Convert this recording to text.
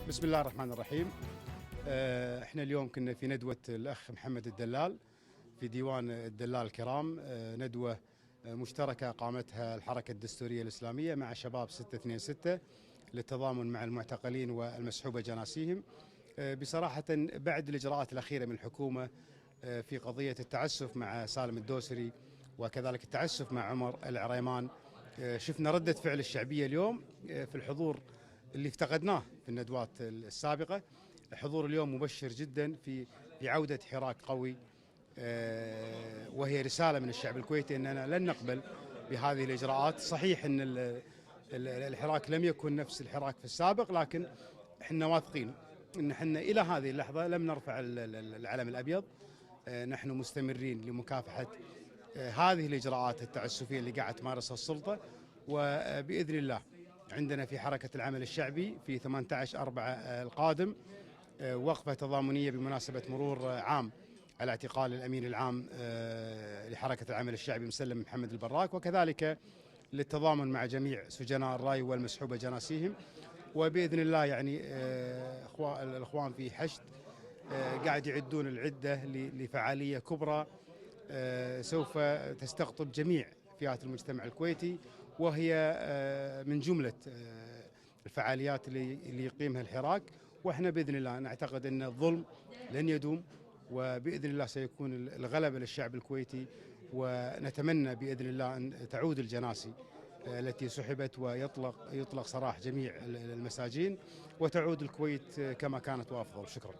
بسم الله الرحمن الرحيم. احنا اليوم كنا في ندوة الأخ محمد الدلال في ديوان الدلال الكرام، ندوة مشتركة قامتها الحركة الدستورية الإسلامية مع شباب 626 للتضامن مع المعتقلين والمسحوبة جناسيهم. بصراحة بعد الإجراءات الأخيرة من الحكومة في قضية التعسف مع سالم الدوسري وكذلك التعسف مع عمر العريمان، شفنا ردة فعل الشعبية اليوم في الحضور اللي افتقدناه في الندوات السابقة. الحضور اليوم مبشر جدا في عودة حراك قوي، وهي رسالة من الشعب الكويتي أننا لن نقبل بهذه الإجراءات. صحيح أن الحراك لم يكن نفس الحراك في السابق، لكن احنا واثقين أن احنا إلى هذه اللحظة لم نرفع العلم الأبيض. نحن مستمرين لمكافحة هذه الإجراءات التعسفية اللي قاعد تمارسها السلطة، وبإذن الله عندنا في حركة العمل الشعبي في 18/4 القادم وقفة تضامنية بمناسبة مرور عام على اعتقال الأمين العام لحركة العمل الشعبي مسلم محمد البراك، وكذلك للتضامن مع جميع سجناء الراي والمسحوبة جناسيهم. وبإذن الله يعني الإخوان في حشد قاعد يعدون العدة لفعالية كبرى سوف تستقطب جميع فئات المجتمع الكويتي، وهي من جملة الفعاليات اللي يقيمها الحراك. واحنا بإذن الله نعتقد أن الظلم لن يدوم، وبإذن الله سيكون الغلبة للشعب الكويتي، ونتمنى بإذن الله أن تعود الجناسي التي سحبت ويطلق سراح جميع المساجين، وتعود الكويت كما كانت وأفضل. شكرا.